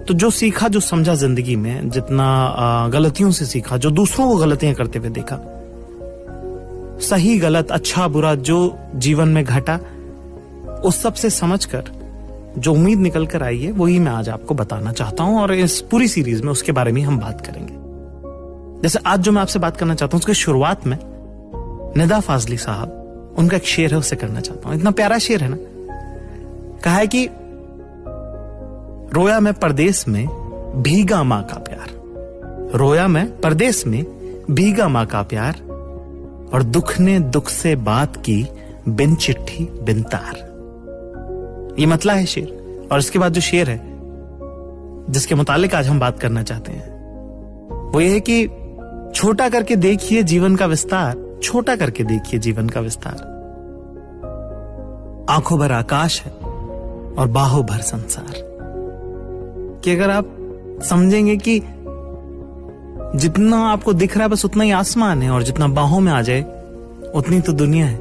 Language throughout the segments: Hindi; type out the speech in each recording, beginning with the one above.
तो जो सीखा, जो समझा जिंदगी में, जितना गलतियों से सीखा, जो दूसरों को गलतियां करते हुए देखा, सही गलत अच्छा बुरा जो जीवन में घटा, उस सब से समझकर जो उम्मीद निकल कर आई है वही मैं आज आपको बताना चाहता हूं, और इस पूरी सीरीज में उसके बारे में हम बात करेंगे। जैसे आज जो मैं आपसे बात करना चाहता हूं उसकी शुरुआत में निदा फाजली साहब, उनका एक शेर है, उससे करना चाहता हूं। इतना प्यारा शेर है ना। कहा है कि रोया मैं परदेस में भीगा मां का प्यार, रोया मैं परदेस में भीगा मां का प्यार, और दुख ने दुख से बात की बिन चिट्ठी बिन तार। ये मतला है शेर। और इसके बाद जो शेर है जिसके मुतालिक आज हम बात करना चाहते हैं वो ये है कि छोटा करके देखिए जीवन का विस्तार, छोटा करके देखिए जीवन का विस्तार, आंखों भर आकाश है और बाहों भर संसार। कि अगर आप समझेंगे कि जितना आपको दिख रहा है बस उतना ही आसमान है, और जितना बाहों में आ जाए उतनी तो दुनिया है।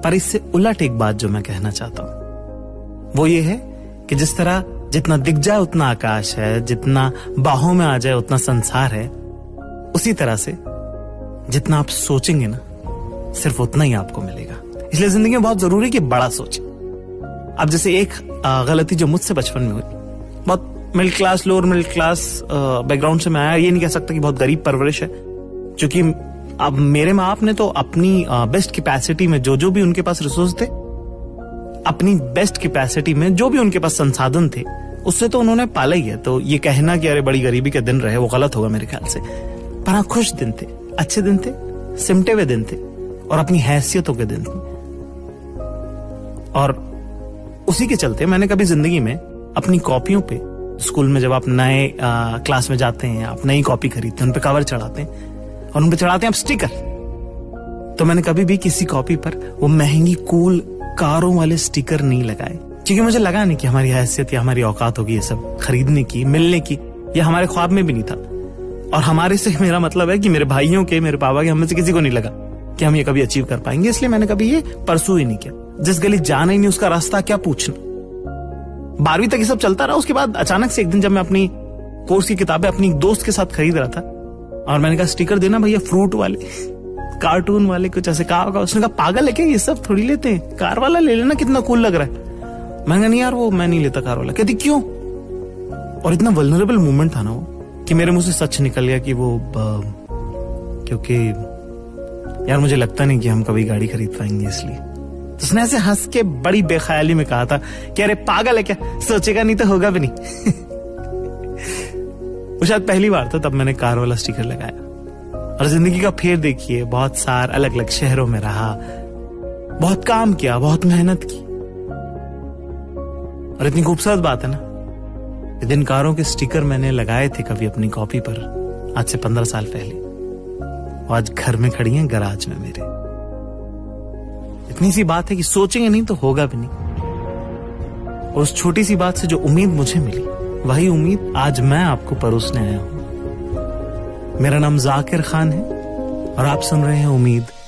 पर इससे उलट एक बात जो मैं कहना चाहता हूं वो ये है कि जिस तरह जितना दिख जाए उतना आकाश है, जितना बाहों में आ जाए उतना संसार है, उसी तरह से जितना आप सोचेंगे ना सिर्फ उतना ही आपको मिलेगा। इसलिए जिंदगी में बहुत जरूरी है कि बड़ा सोचें। अब जैसे एक गलती जो मुझसे बचपन में हुई, बहुत middle class, lower middle class background से मैं आया, ये नहीं कह सकता कि बहुत गरीब परवरिश है, क्योंकि अब मेरे माँ बाप ने तो अपनी बेस्ट कैपेसिटी में जो भी उनके पास रिसोर्स थे, अपनी बेस्ट कैपेसिटी में जो भी उनके पास संसाधन थे, उससे तो उन्होंने पाला ही है। तो ये कहना कि अरे बड़ी गरीबी के दिन रहे वो गलत होगा मेरे ख्याल से। पर हाँ, खुश दिन थे, अच्छे दिन थे, सिमटे हुए दिन थे, और अपनी हैसियतों के दिन थे। और उसी के चलते मैंने कभी जिंदगी में अपनी कॉपियों पे, स्कूल में जब आप नए क्लास में जाते हैं, आप नई कॉपी खरीदते हैं, उन पे कवर चढ़ाते हैं और उन पे चढ़ाते हैं आप स्टिकर, तो मैंने कभी भी किसी कॉपी पर वो महंगी कूल कारों वाले स्टिकर नहीं लगाए, क्योंकि मुझे लगा नहीं कि हमारी हैसियत या हमारी औकात होगी ये सब खरीदने की, मिलने की। ये हमारे ख्वाब में भी नहीं था। और हमारे से मेरा मतलब है कि मेरे भाइयों के, मेरे पापा के, हम में से किसी को नहीं लगा कि हम ये कभी अचीव कर पाएंगे। इसलिए मैंने कभी ये परसू ही नहीं किया। जिस गली जाना ही नहीं उसका रास्ता क्या पूछना। 12वीं तक ये सब चलता रहा। उसके बाद अचानक से एक दिन जब मैं अपनी कोर्स की किताबें अपनी दोस्त के साथ खरीद रहा था, और मैंने कहा स्टिकर देना भैया, फ्रूट वाले, कार्टून वाले, कुछ ऐसे कहा होगा। उसने कहा पागल है क्या, ये सब थोड़ी लेते हैं, कार वाला ले लेना, कितना कूल लग रहा है। मैंने कहा नहीं यार, वो मैं नहीं लेता कार वाला। कहती क्यों? और इतना वल्नरेबल मोमेंट था ना वो, कि मेरे मुंह से सच निकल गया कि वो क्योंकि यार मुझे लगता नहीं कि हम कभी गाड़ी खरीद पाएंगे, इसलिए। तो उसने ऐसे हंस के बड़ी बेख्याली में कहा था कि अरे पागल है क्या, सोचेगा नहीं तो होगा भी नहीं। वो शायद पहली बार था तब मैंने कार वाला स्टिकर लगाया। और जिंदगी का फेर देखिए, बहुत सार अलग अलग शहरों में रहा, बहुत काम किया, बहुत मेहनत की। और इतनी खूबसूरत बात है ना, जिन कारों के स्टिकर मैंने लगाए थे कभी अपनी कॉपी पर आज से 15 साल पहले, वो आज घर में खड़ी हैं गराज में मेरे। इतनी सी बात है कि सोचेंगे नहीं तो होगा भी नहीं। और उस छोटी सी बात से जो उम्मीद मुझे मिली, वही उम्मीद आज मैं आपको परोसने आया हूं। मेरा नाम जाकिर खान है और आप सुन रहे हैं उम्मीद